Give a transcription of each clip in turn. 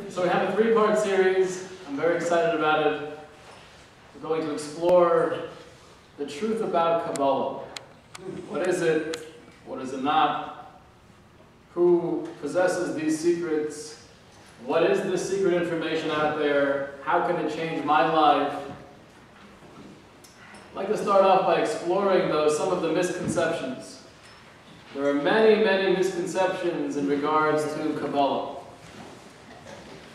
So we have a three-part series. I'm very excited about it. We're going to explore the truth about Kabbalah. What is it? What is it not? Who possesses these secrets? What is this secret information out there? How can it change my life? I'd like to start off by exploring, though, some of the misconceptions. There are many, many misconceptions in regards to Kabbalah.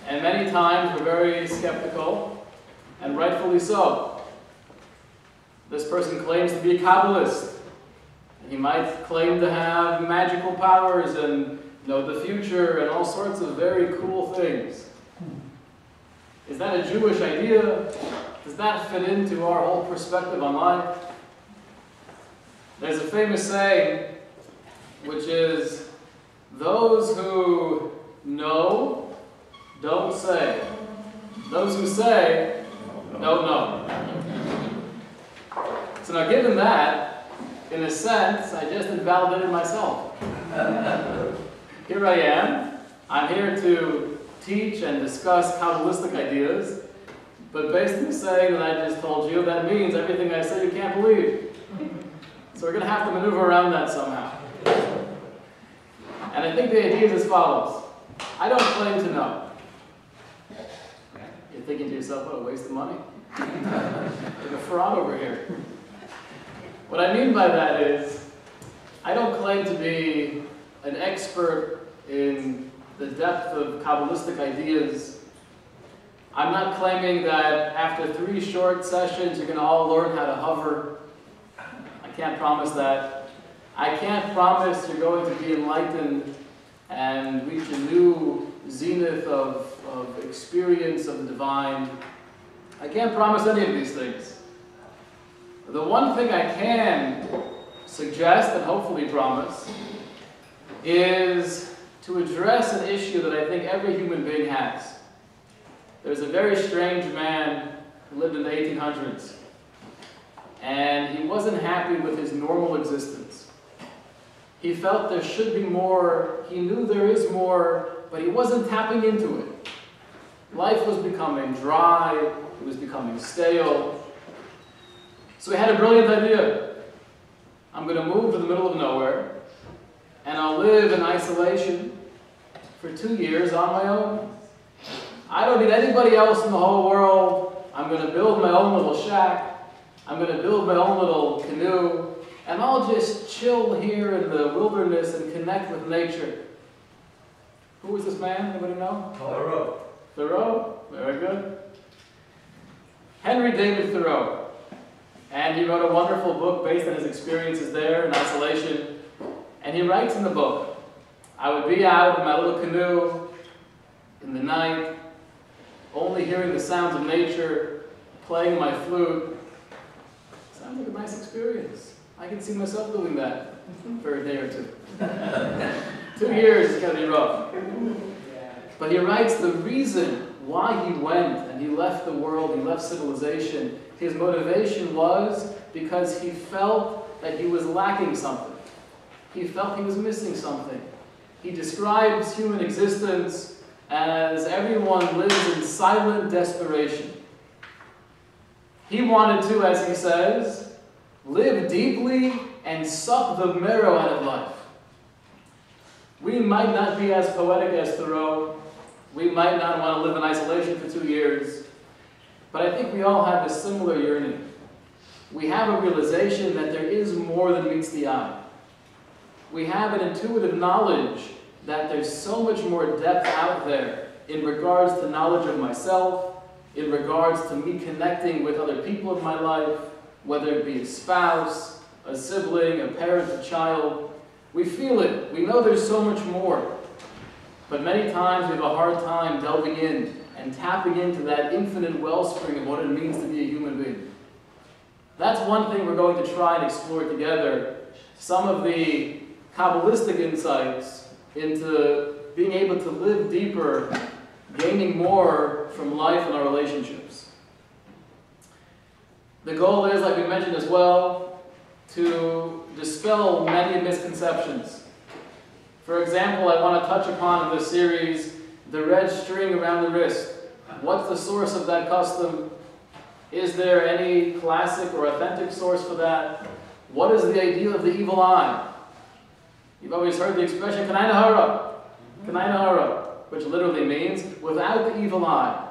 And many times we're very skeptical, and rightfully so. This person claims to be a Kabbalist. He might claim to have magical powers and know the future and all sorts of very cool things. Is that a Jewish idea? Does that fit into our whole perspective on life? There's a famous saying, which is, those who know don't say. Those who say don't know. So now, given that, in a sense, I just invalidated myself. Here I am. I'm here to teach and discuss Kabbalistic ideas, but basically saying that I just told you, that means everything I say you can't believe. So we're going to have to maneuver around that somehow. And I think the idea is as follows. I don't claim to know. You're thinking to yourself, what a waste of money. Like a fraud over here. What I mean by that is, I don't claim to be an expert in the depth of Kabbalistic ideas. I'm not claiming that after 3 short sessions you're going to all learn how to hover. I can't promise that. I can't promise you're going to be enlightened and reach a new zenith of experience of the divine. I can't promise any of these things. The one thing I can suggest and hopefully promise is to address an issue that I think every human being has. There's a very strange man who lived in the 1800s, and he wasn't happy with his normal existence. He felt there should be more, he knew there is more, but he wasn't tapping into it. Life was becoming dry, it was becoming stale. So he had a brilliant idea. I'm going to move to the middle of nowhere, and I'll live in isolation for 2 years on my own. I don't need anybody else in the whole world. I'm going to build my own little shack. I'm going to build my own little canoe, and I'll just chill here in the wilderness and connect with nature. Who was this man? Anybody know? Thoreau. Thoreau? Very good. Henry David Thoreau. And he wrote a wonderful book based on his experiences there in isolation. And he writes in the book, I would be out in my little canoe in the night, only hearing the sounds of nature, playing my flute. Sounds like a nice experience. I can see myself doing that for a day or 2. 2 years is going to be rough. But he writes the reason why he went and he left the world, he left civilization. His motivation was because he felt that he was lacking something. He felt he was missing something. He describes human existence as everyone lives in silent desperation. He wanted to, as he says, live deeply and suck the marrow out of life. We might not be as poetic as Thoreau. We might not want to live in isolation for 2 years. But I think we all have a similar yearning. We have a realization that there is more than meets the eye. We have an intuitive knowledge that there's so much more depth out there in regards to knowledge of myself, in regards to me connecting with other people in my life, whether it be a spouse, a sibling, a parent, a child. We feel it. We know there's so much more. But many times we have a hard time delving in and tapping into that infinite wellspring of what it means to be a human being. That's one thing we're going to try and explore together. Some of the Kabbalistic insights into being able to live deeper, gaining more from life and our relationships. The goal is, like we mentioned as well, to dispel many misconceptions. For example, I want to touch upon in this series the red string around the wrist. What's the source of that custom? Is there any classic or authentic source for that? What is the ideal of the evil eye? You've always heard the expression, Kanai Nahara, Kanai Nahara, which literally means without the evil eye.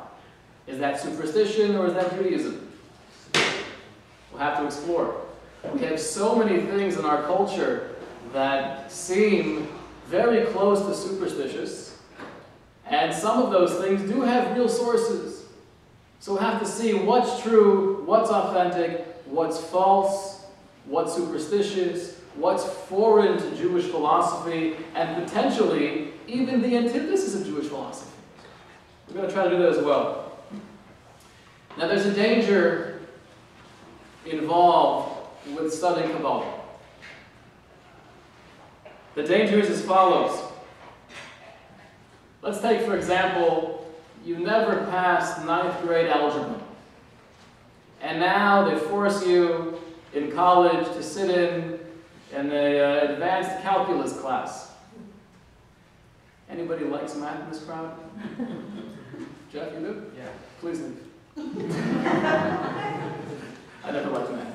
Is that superstition or is that Judaism? We'll have to explore. We have so many things in our culture that seem very close to superstitious, and some of those things do have real sources. So we'll have to see what's true, what's authentic, what's false, what's superstitious, what's foreign to Jewish philosophy, and potentially even the antithesis of Jewish philosophy. We're going to try to do that as well. Now there's a danger involved with studying Kabbalah. The danger is as follows. Let's take, for example, you never passed 9th grade algebra. And now they force you in college to sit in an advanced calculus class. Anybody likes math in this crowd? Jeff, you do? Yeah. Please leave. I never liked math.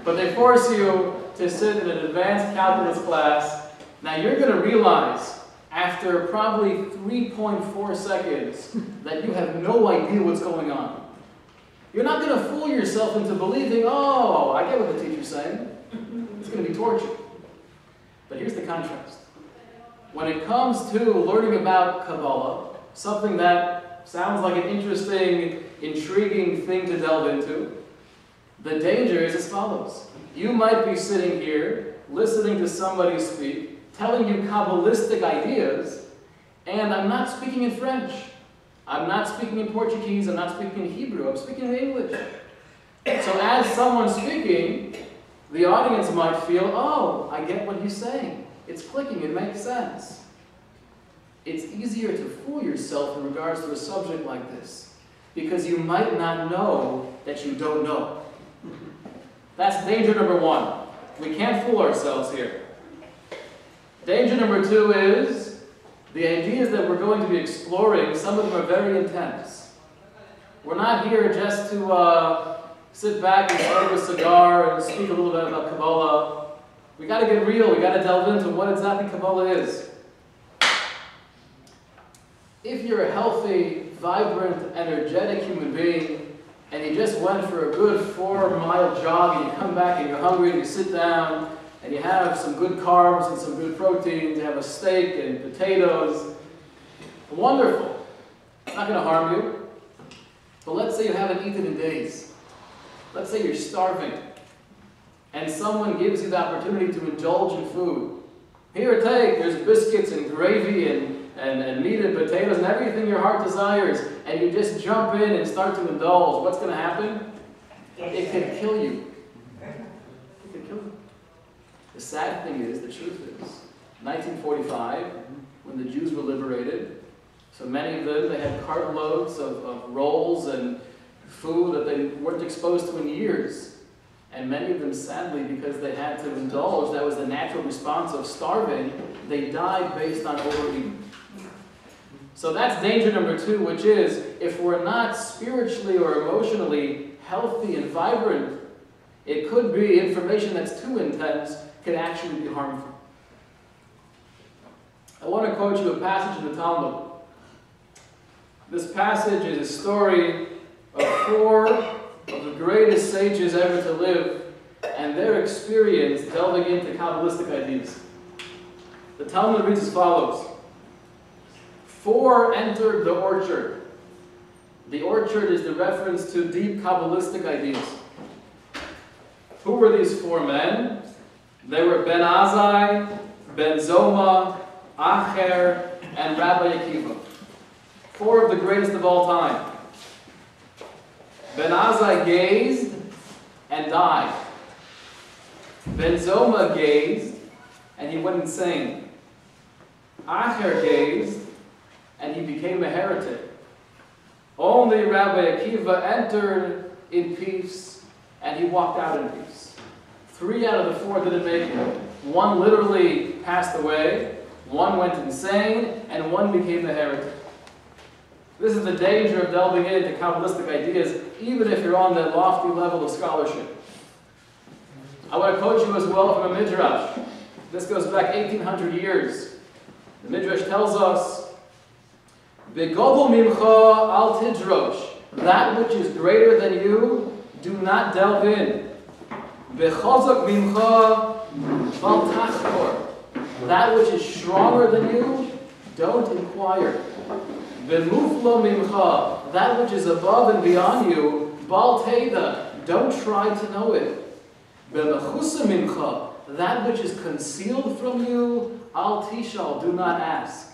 But they force you to sit in an advanced calculus class. Now you're going to realize after probably 3.4 seconds that you have no idea what's going on. You're not going to fool yourself into believing, oh, I get what the teacher's saying. It's going to be torture. But here's the contrast. When it comes to learning about Kabbalah, something that sounds like an interesting, intriguing thing to delve into, the danger is as follows. You might be sitting here, listening to somebody speak, telling you Kabbalistic ideas, and I'm not speaking in French. I'm not speaking in Portuguese. I'm not speaking in Hebrew. I'm speaking in English. So as someone speaking, the audience might feel, oh, I get what he's saying. It's clicking. It makes sense. It's easier to fool yourself in regards to a subject like this, because you might not know that you don't know. That's danger number one. We can't fool ourselves here. Danger number two is the ideas that we're going to be exploring, some of them are very intense. We're not here just to sit back and smoke a cigar and speak a little bit about Kabbalah. We got to get real. We got to delve into what exactly Kabbalah is. If you're a healthy, vibrant, energetic human being, and you just went for a good 4-mile jog, and you come back and you're hungry, and you sit down, and you have some good carbs and some good proteins, you have a steak and potatoes, wonderful. It's not going to harm you. But let's say you haven't eaten in days. Let's say you're starving, and someone gives you the opportunity to indulge in food. Here, take, there's biscuits and gravy and meat and potatoes and everything your heart desires, and you just jump in and start to indulge. What's going to happen? It can kill you. It can kill you. The sad thing is, the truth is, 1945, when the Jews were liberated, so many of them, they had cartloads of rolls and food that they weren't exposed to in years. And many of them, sadly, because they had to indulge, that was the natural response of starving, they died based on overeating. So that's danger number two, which is, if we're not spiritually or emotionally healthy and vibrant, it could be information that's too intense could actually be harmful. I want to quote you a passage in the Talmud. This passage is a story of 4 of the greatest sages ever to live, and their experience delving into Kabbalistic ideas. The Talmud reads as follows. 4 entered the orchard. The orchard is the reference to deep Kabbalistic ideas. Who were these 4 men? They were Ben Azai, Ben Zoma, Acher, and Rabbi Akiva. 4 of the greatest of all time. Ben Azai gazed and died. Ben Zoma gazed and he went insane. Acher gazed and he became a heretic. Only Rabbi Akiva entered in peace and he walked out in peace. 3 out of the 4 didn't make it. 1 literally passed away, 1 went insane, and 1 became a heretic. This is the danger of delving into Kabbalistic ideas, even if you're on that lofty level of scholarship. I want to quote you as well from a Midrash. This goes back 1,800 years. The Midrash tells us, "Begodol mimcha al tidrosh." That which is greater than you, do not delve in. "Bechazak mimcha al tachkor." That which is stronger than you, don't inquire. "Bemuflo mimcha." That which is above and beyond you, bal teda. Don't try to know it. "Bemechusa mimcha." That which is concealed from you, al tishal. Do not ask.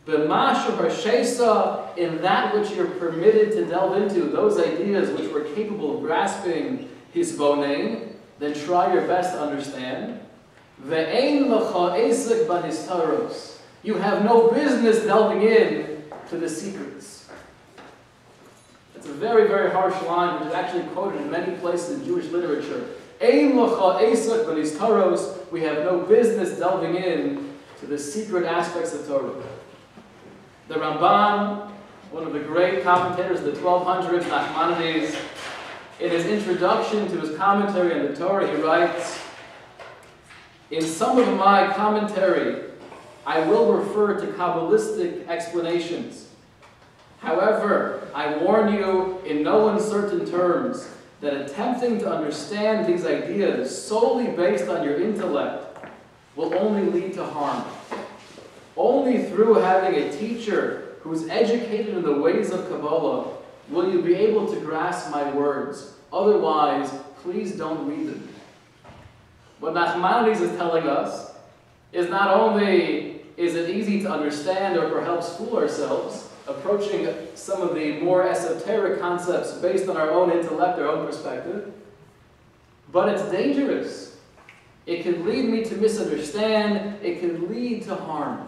B'mashu harshesa, in that which you're permitted to delve into, those ideas which we're capable of grasping his bonein, then try your best to understand. Ve'ein l'cha esek b'nistaros. You have no business delving in to the secrets. It's a very, very harsh line, which is actually quoted in many places in Jewish literature. Ein l'cha esek b'nistaros. We have no business delving in to the secret aspects of Torah. The Ramban, one of the great commentators of the 1200s, Nachmanides, in his introduction to his commentary on the Torah, he writes, "In some of my commentary, I will refer to Kabbalistic explanations. However, I warn you in no uncertain terms that attempting to understand these ideas solely based on your intellect will only lead to harm. Only through having a teacher who is educated in the ways of Kabbalah will you be able to grasp my words. Otherwise, please don't read them." What Nachmanides is telling us is not only is it easy to understand or perhaps fool ourselves, approaching some of the more esoteric concepts based on our own intellect, our own perspective, but it's dangerous. It can lead me to misunderstand. It can lead to harm.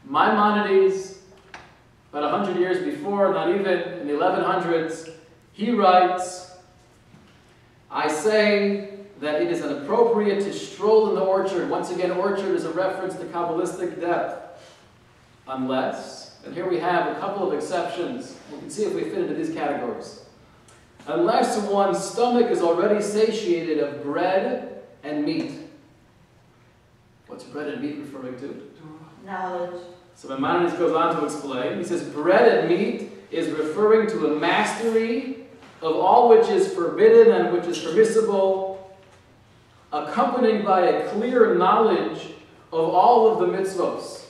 Maimonides, about 100 years before, not even in the 1100s, he writes, "I say that it is inappropriate to stroll in the orchard." Once again, orchard is a reference to Kabbalistic depth. "Unless," and here we have a couple of exceptions. We can see if we fit into these categories. "Unless one's stomach is already satiated of bread and meat." What's bread and meat referring to? Knowledge. So Maimonides goes on to explain. He says, bread and meat is referring to a mastery of all which is forbidden and which is permissible, accompanied by a clear knowledge of all of the mitzvos,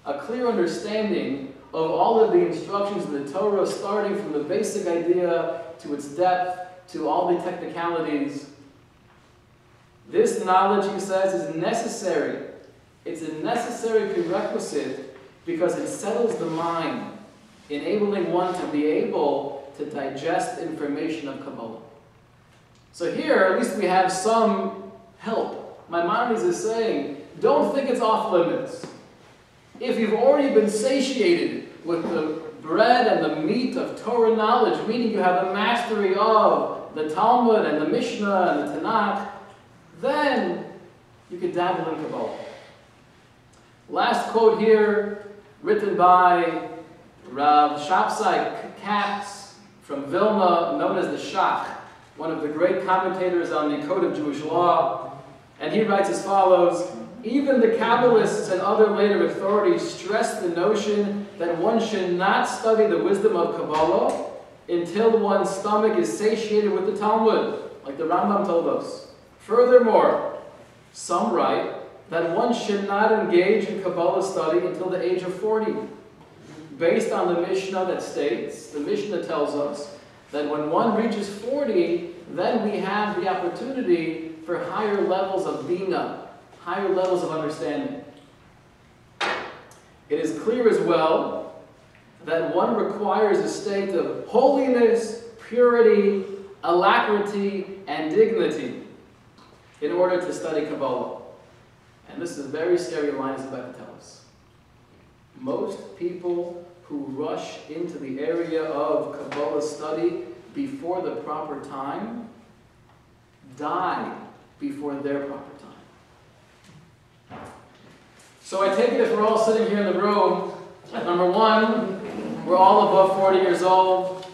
a clear understanding of all of the instructions in the Torah, starting from the basic idea to its depth, to all the technicalities. This knowledge, he says, is necessary. It's a necessary prerequisite because it settles the mind, enabling one to be able to digest information of Kabbalah. So here, at least we have some help. Maimonides is saying, don't think it's off limits. If you've already been satiated with the bread and the meat of Torah knowledge, meaning you have a mastery of the Talmud and the Mishnah and the Tanakh, then you can dabble in Kabbalah. Last quote here, written by Rav Shapsai Katz from Vilna, known as the Shach, one of the great commentators on the Code of Jewish Law. And he writes as follows, "Even the Kabbalists and other later authorities stress the notion that one should not study the wisdom of Kabbalah until one's stomach is satiated with the Talmud, like the Rambam told us. Furthermore, some write that one should not engage in Kabbalah study until the age of 40, based on the Mishnah that states, the Mishnah tells us, that when one reaches 40, then we have the opportunity for higher levels of bina, higher levels of understanding. It is clear as well that one requires a state of holiness, purity, alacrity, and dignity in order to study Kabbalah. And this is a very scary line he's about to tell us. Most people who rush into the area of Kabbalah study before the proper time die before their proper time. So I take it if we're all sitting here in the room, number one, We're all above 40 years old.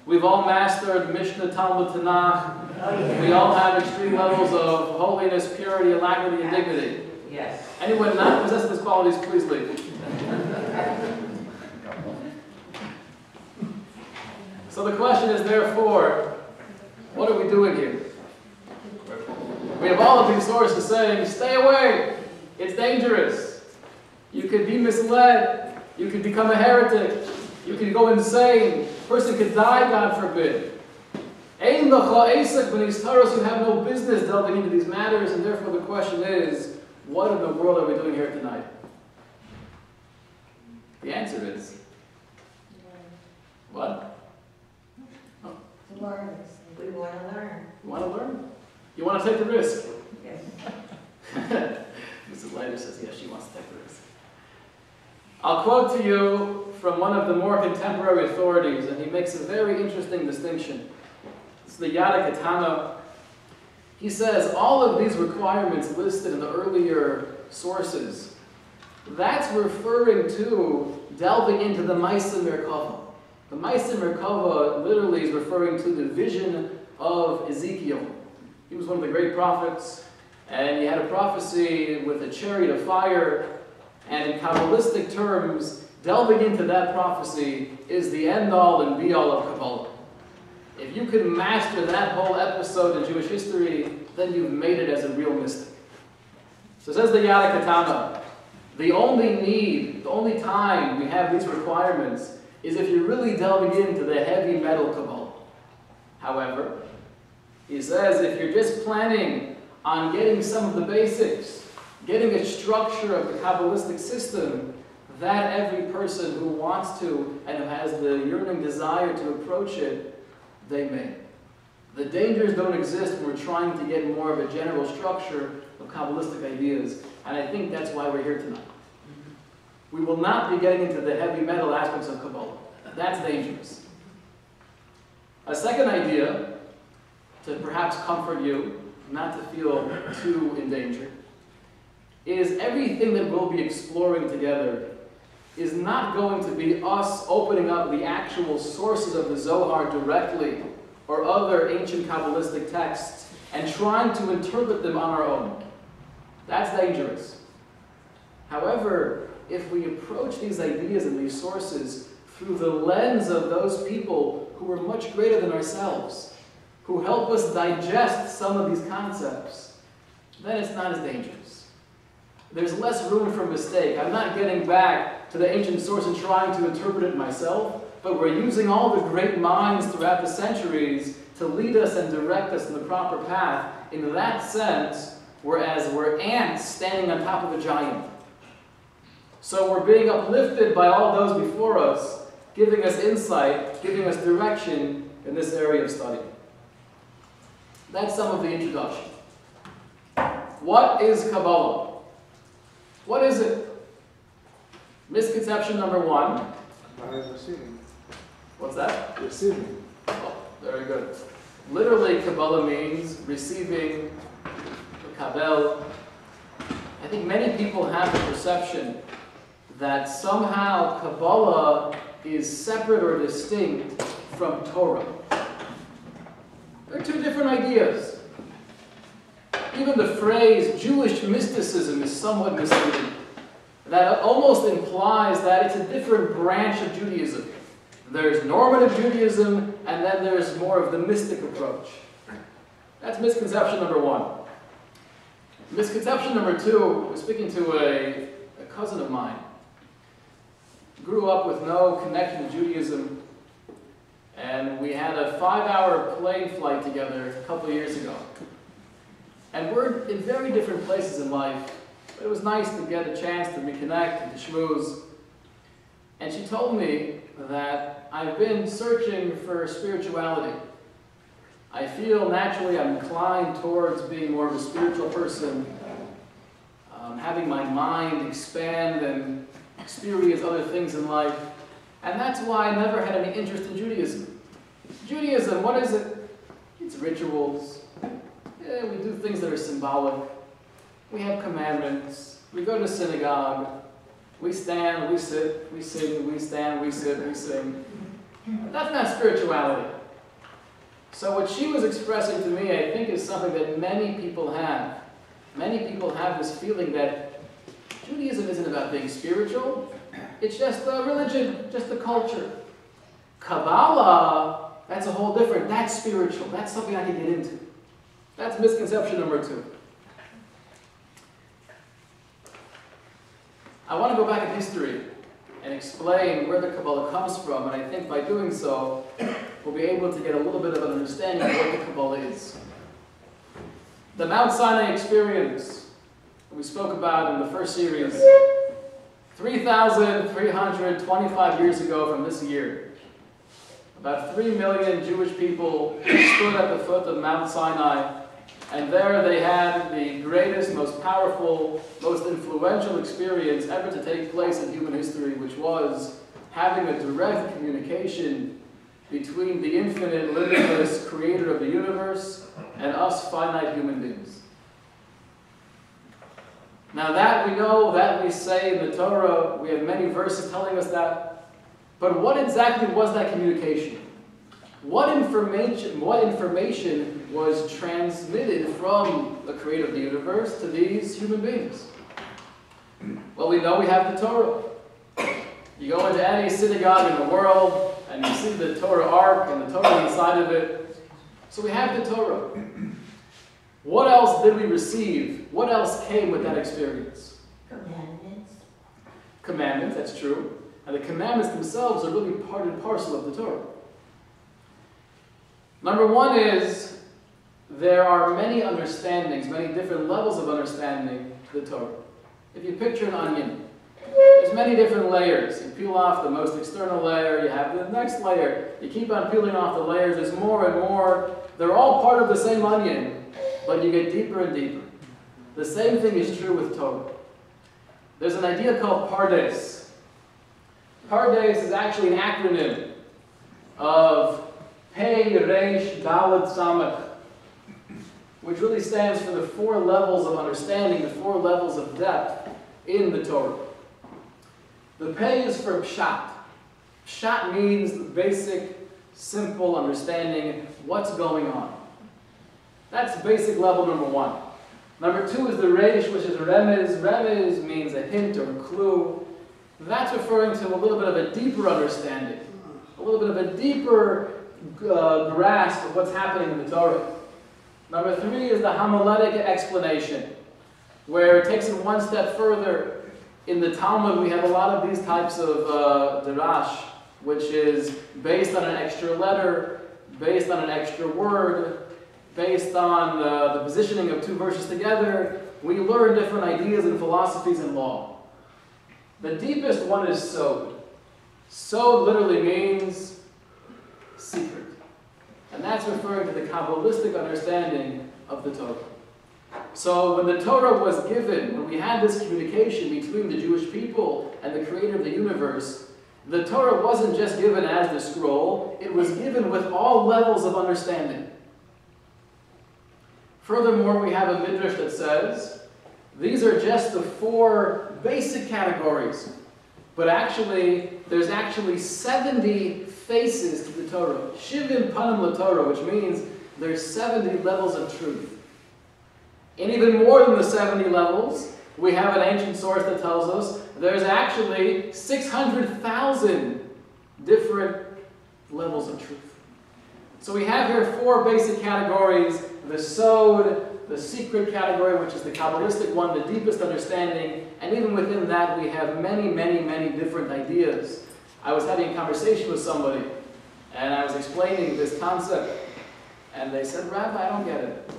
We've all mastered Mishnah, Talmud, Tanakh. We all have extreme levels of holiness, purity, alacrity, and dignity. Yes. Anyone not possessing these qualities, please leave. So the question is, therefore, what are we doing here? We have all of these sources saying, stay away, it's dangerous. You could be misled, you could become a heretic, you could go insane, a person could die, God forbid. You have no business delving into these matters, and therefore the question is, what in the world are we doing here tonight? The answer is, what? Learn. We want to learn. You want to learn? You want to take the risk? Yes. Mrs. Leiter says, yes, she wants to take the risk. I'll quote to you from one of the more contemporary authorities, and he makes a very interesting distinction. It's the Yada Katana. He says, all of these requirements listed in the earlier sources, that's referring to delving into the Maisa Merkava. The Maisa Merkava literally is referring to the vision of Ezekiel. He was one of the great prophets, and he had a prophecy with a chariot of fire, and in Kabbalistic terms, delving into that prophecy is the end-all and be-all of Kabbalah. If you can master that whole episode in Jewish history, then you've made it as a real mystic. So says the Yada Katana, the only time we have these requirements is if you're really delving into the heavy metal Kabbalah. However, he says if you're just planning on getting some of the basics, getting a structure of the Kabbalistic system, that every person who wants to and who has the yearning desire to approach it, they may. The dangers don't exist when we're trying to get more of a general structure of Kabbalistic ideas, and I think that's why we're here tonight. We will not be getting into the heavy metal aspects of Kabbalah. That's dangerous. A second idea, to perhaps comfort you, not to feel too in danger, is everything that we'll be exploring together is not going to be us opening up the actual sources of the Zohar directly or other ancient Kabbalistic texts and trying to interpret them on our own. That's dangerous. However, if we approach these ideas and these sources through the lens of those people who are much greater than ourselves, who help us digest some of these concepts, then it's not as dangerous. There's less room for mistake. I'm not getting back to the ancient source and trying to interpret it myself, but we're using all the great minds throughout the centuries to lead us and direct us in the proper path. In that sense, whereas we're ants standing on top of a giant. So we're being uplifted by all those before us, giving us insight, giving us direction in this area of study. That's some of the introduction. What is Kabbalah? What is it? Misconception number one. Receiving. What's that? Receiving. Oh, very good. Literally, Kabbalah means receiving, kabel. I think many people have the perception that somehow Kabbalah is separate or distinct from Torah. They're two different ideas. Even the phrase Jewish mysticism is somewhat misleading. That almost implies that it's a different branch of Judaism. There's normative Judaism, and then there's more of the mystic approach. That's misconception number one. Misconception number two, I was speaking to a cousin of mine. Grew up with no connection to Judaism, and we had a 5-hour plane flight together a couple of years ago. And we're in very different places in life, but it was nice to get a chance to reconnect and to schmooze. And she told me that I've been searching for spirituality. I feel naturally I'm inclined towards being more of a spiritual person, having my mind expand and experience other things in life. And that's why I never had any interest in Judaism. Judaism, what is it? It's rituals. Yeah, we do things that are symbolic. We have commandments. We go to synagogue. We stand, we sit, we sing, we stand, we sit, we sing. That's not spirituality. So what she was expressing to me, I think, is something that many people have. Many people have this feeling that Judaism isn't about being spiritual. It's just a religion, just a culture. Kabbalah, that's a whole different, that's spiritual. That's something I can get into. That's misconception number 2. I want to go back in history and explain where the Kabbalah comes from, and I think by doing so, we'll be able to get a little bit of an understanding of what the Kabbalah is. The Mount Sinai experience, we spoke about in the first series, 3,325 years ago from this year. About 3 million Jewish people stood at the foot of Mount Sinai, and there they had the greatest, most powerful, most influential experience ever to take place in human history, which was having a direct communication between the infinite, limitless creator of the universe and us finite human beings. Now that we know, that we say in the Torah, we have many verses telling us that, but what exactly was that communication? What information was transmitted from the creator of the universe to these human beings? Well, we know we have the Torah. You go into any synagogue in the world, and you see the Torah ark and the Torah inside of it. So we have the Torah. What else did we receive? What else came with that experience? Commandments. Commandments, that's true. And the commandments themselves are really part and parcel of the Torah. Number 1 is, there are many understandings, many different levels of understanding to the Torah. If you picture an onion, there's many different layers. You peel off the most external layer, you have the next layer. You keep on peeling off the layers, there's more and more. They're all part of the same onion, but you get deeper and deeper. The same thing is true with Torah. There's an idea called Pardes. Pardes is actually an acronym of Pei, Reish, Dalet, Samach, which really stands for the 4 levels of understanding, the 4 levels of depth in the Torah. The Pei is for Pshat. Pshat means the basic, simple understanding what's going on. That's basic level number 1. Number 2 is the Reish, which is Remez. Remez means a hint or a clue. That's referring to a little bit of a deeper understanding, a little bit of a deeper grasp of what's happening in the Torah. Number 3 is the homiletic explanation, where it takes it one step further. In the Talmud, we have a lot of these types of darash, which is based on an extra letter, based on an extra word, based on the positioning of 2 verses together. We learn different ideas and philosophies in law. The deepest one is sod. Sod literally means secret. And that's referring to the Kabbalistic understanding of the Torah. So when the Torah was given, when we had this communication between the Jewish people and the creator of the universe, the Torah wasn't just given as the scroll, it was given with all levels of understanding. Furthermore, we have a midrash that says, these are just the 4 basic categories, but actually, there's actually 70 faces to the Torah. Shivim panim LaTorah, which means there's 70 levels of truth. And even more than the 70 levels, we have an ancient source that tells us there's actually 600,000 different levels of truth. So we have here 4 basic categories: the sod, the secret category, which is the Kabbalistic one, the deepest understanding, and even within that we have many, many, many different ideas. I was having a conversation with somebody, and I was explaining this concept, and they said, Rabbi, I don't get it.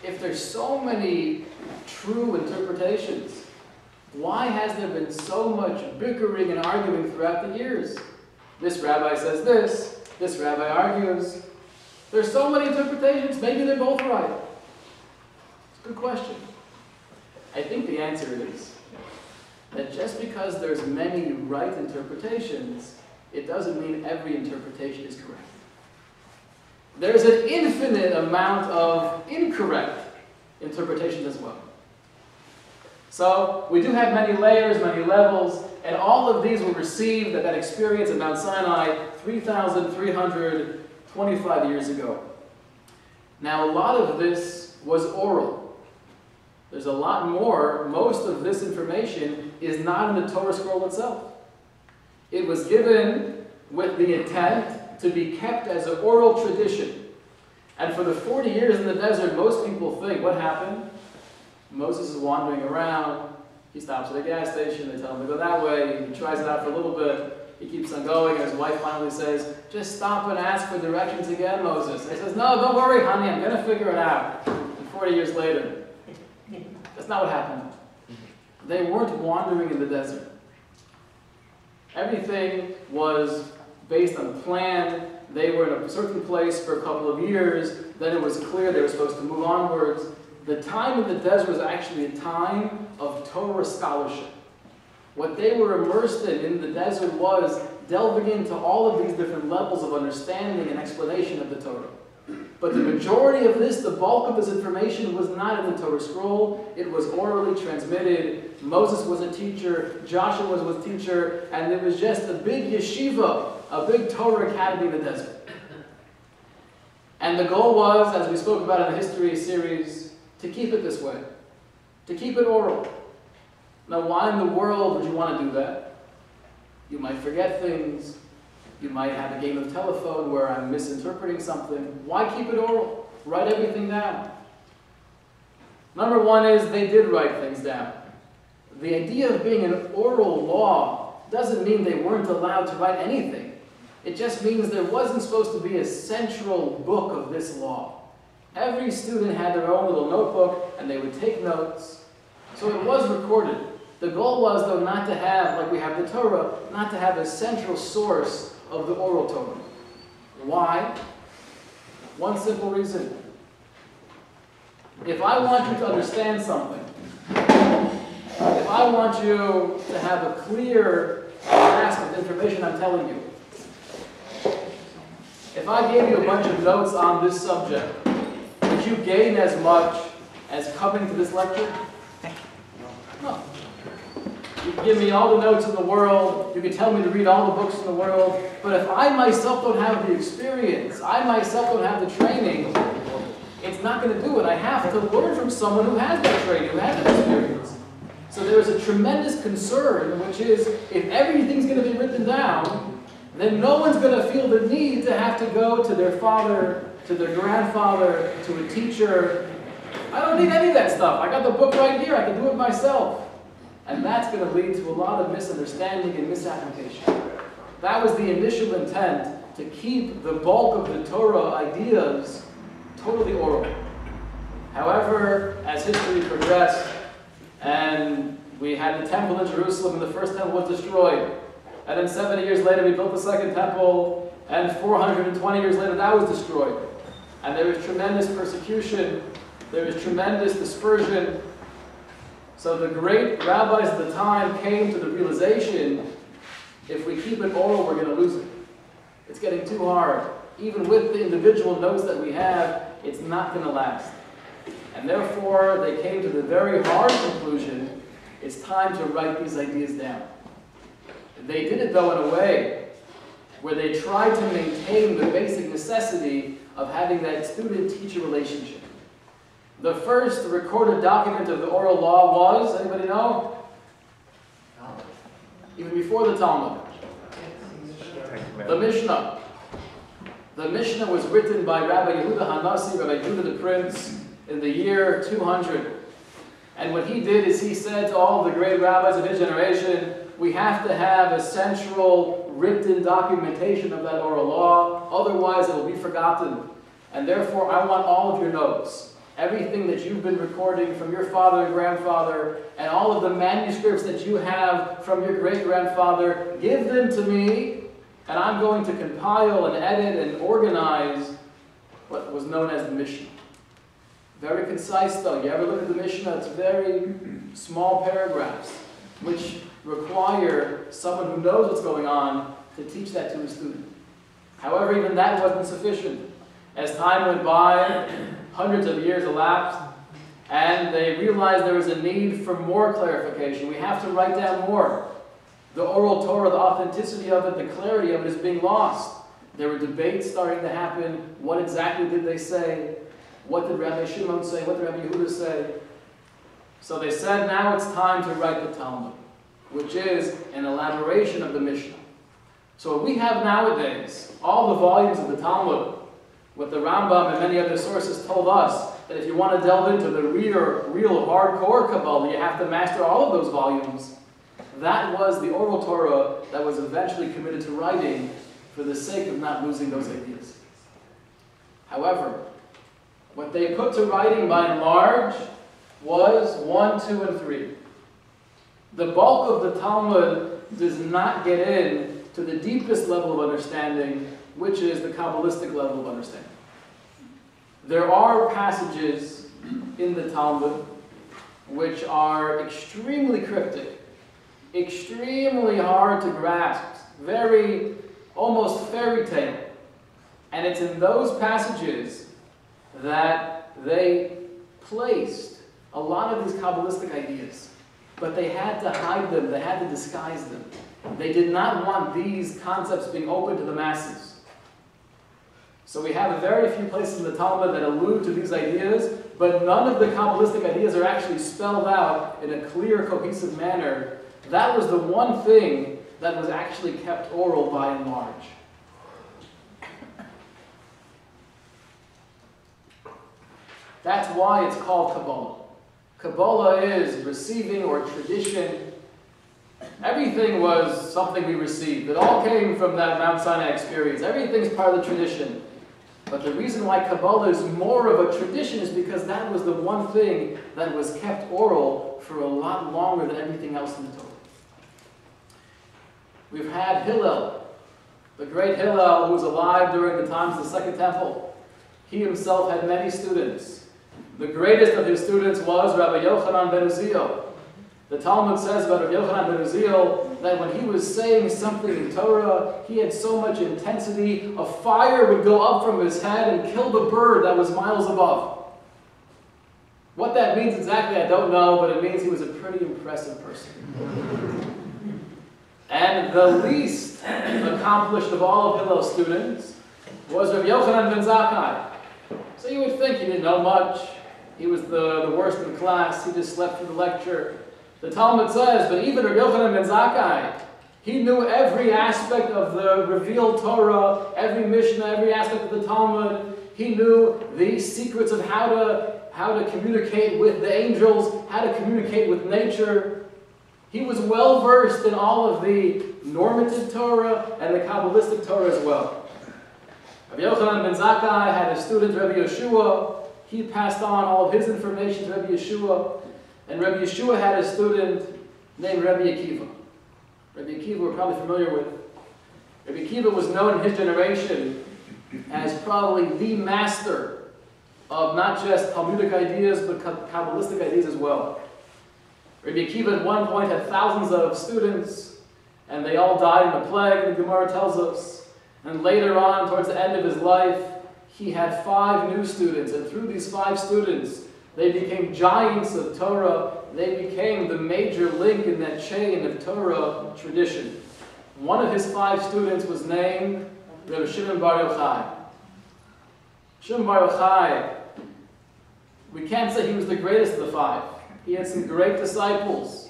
If there's so many true interpretations, why has there been so much bickering and arguing throughout the years? This rabbi says this rabbi argues. There's so many interpretations, maybe they're both right. It's a good question. I think the answer is that just because there's many right interpretations, it doesn't mean every interpretation is correct. There's an infinite amount of incorrect interpretations as well. So we do have many layers, many levels, and all of these were received at that experience at Mount Sinai 3,325 years ago. Now a lot of this was oral. There's a lot more. Most of this information is not in the Torah scroll itself. It was given with the intent to be kept as an oral tradition. And for the 40 years in the desert, most people think, what happened? Moses is wandering around. He stops at a gas station. They tell him to go that way. He tries it out for a little bit. He keeps on going, and his wife finally says, just stop and ask for directions again, Moses. And he says, no, don't worry, honey, I'm going to figure it out. And 40 years later, that's not what happened. They weren't wandering in the desert. Everything was based on a plan. They were in a certain place for a couple of years. Then it was clear they were supposed to move onwards. The time in the desert was actually a time of Torah scholarship. What they were immersed in the desert was delving into all of these different levels of understanding and explanation of the Torah. But the majority of this, the bulk of this information, was not in the Torah scroll. It was orally transmitted. Moses was a teacher, Joshua was a teacher, and it was just a big yeshiva, a big Torah academy in the desert. And the goal was, as we spoke about in the history series, to keep it this way, to keep it oral. Now, why in the world would you want to do that? You might forget things. You might have a game of telephone where I'm misinterpreting something. Why keep it oral? Write everything down. Number one is they did write things down. The idea of being an oral law doesn't mean they weren't allowed to write anything. It just means there wasn't supposed to be a central book of this law. Every student had their own little notebook, and they would take notes. So it was recorded. The goal was, though, not to have, like we have the Torah, not to have a central source of the oral Torah. Why? One simple reason. If I want you to understand something, if I want you to have a clear grasp of the information I'm telling you, if I gave you a bunch of notes on this subject, would you gain as much as coming to this lecture? No. You can give me all the notes in the world, you can tell me to read all the books in the world, but if I myself don't have the experience, I myself don't have the training, it's not going to do it. I have to learn from someone who has that training, who has that experience. So there is a tremendous concern, which is, if everything's going to be written down, then no one's going to feel the need to have to go to their father, to their grandfather, to a teacher. I don't need any of that stuff. I got the book right here. I can do it myself. And that's going to lead to a lot of misunderstanding and misapplication. That was the initial intent, to keep the bulk of the Torah ideas totally oral. However, as history progressed, and we had the temple in Jerusalem, and the first temple was destroyed. And then 70 years later, we built the second temple, and 420 years later, that was destroyed. And there was tremendous persecution. There was tremendous dispersion. So the great rabbis at the time came to the realization, if we keep it oral, we're going to lose it. It's getting too hard. Even with the individual notes that we have, it's not going to last. And therefore, they came to the very hard conclusion, it's time to write these ideas down. They did it, though, in a way where they tried to maintain the basic necessity of having that student-teacher relationship. The first recorded document of the oral law was, anybody know? Even before the Talmud. The Mishnah. The Mishnah was written by Rabbi Yehuda Hanasi, Rabbi Yehuda the Prince, in the year 200. And what he did is he said to all the great rabbis of his generation, we have to have a central written documentation of that oral law, otherwise it will be forgotten. And therefore I want all of your notes, everything that you've been recording from your father and grandfather, and all of the manuscripts that you have from your great-grandfather, give them to me, and I'm going to compile and edit and organize what was known as the Mishnah. Very concise, though. You ever look at the Mishnah, it's very small paragraphs, which require someone who knows what's going on to teach that to a student. However, even that wasn't sufficient. As time went by, hundreds of years elapsed, And they realized there was a need for more clarification. We have to write down more. The oral Torah, the authenticity of it, the clarity of it is being lost. There were debates starting to happen. What exactly did they say? What did Rabbi Shimon say? What did Rabbi Yehuda say? So they said, now it's time to write the Talmud, which is an elaboration of the Mishnah. So what we have nowadays, all the volumes of the Talmud, what the Rambam and many other sources told us, that if you want to delve into the real hardcore Kabbalah, you have to master all of those volumes. That was the oral Torah that was eventually committed to writing for the sake of not losing those ideas. However, what they put to writing by and large was 1, 2, and 3. The bulk of the Talmud does not get in to the deepest level of understanding, which is the Kabbalistic level of understanding. There are passages in the Talmud which are extremely cryptic, extremely hard to grasp, very, almost fairy tale. And it's in those passages that they placed a lot of these Kabbalistic ideas. But they had to hide them, they had to disguise them. They did not want these concepts being open to the masses. So we have a very few places in the Talmud that allude to these ideas, but none of the Kabbalistic ideas are actually spelled out in a clear, cohesive manner. That was the one thing that was actually kept oral by and large. That's why it's called Kabbalah. Kabbalah is receiving or tradition. Everything was something we received. It all came from that Mount Sinai experience. Everything's part of the tradition. But the reason why Kabbalah is more of a tradition is because that was the one thing that was kept oral for a lot longer than everything else in the Torah. We've had Hillel, the great Hillel, who was alive during the times of the Second Temple. He himself had many students. The greatest of his students was Rabbi Yochanan ben Uziel. The Talmud says about Rabbi Yochanan ben Uziel that when he was saying something in Torah, he had so much intensity, a fire would go up from his head and kill the bird that was miles above. What that means exactly, I don't know, but it means he was a pretty impressive person. And the least accomplished of all of Hillel's students was Rabbi Yochanan ben Zakkai. So you would think he didn't know much. He was the worst in the class. He just slept through the lecture. The Talmud says, but even Rabbi Yochanan ben Zakkai, he knew every aspect of the revealed Torah, every Mishnah, every aspect of the Talmud. He knew the secrets of how to communicate with the angels, how to communicate with nature. He was well versed in all of the normative Torah and the Kabbalistic Torah as well. Rabbi Yochanan ben Zakkai had a student, Rabbi Yeshua. He passed on all of his information to Rabbi Yeshua. And Rabbi Yeshua had a student named Rabbi Akiva. Rabbi Akiva we're probably familiar with. Rabbi Akiva was known in his generation as probably the master of not just Talmudic ideas, but Kabbalistic ideas as well. Rabbi Akiva at one point had thousands of students, and they all died in the plague, the Gemara tells us. And later on, towards the end of his life, he had 5 new students, and through these 5 students, they became giants of Torah. They became the major link in that chain of Torah tradition. One of his 5 students was named Rabbi Shimon Bar Yochai. Shimon Bar Yochai, we can't say he was the greatest of the 5. He had some great disciples,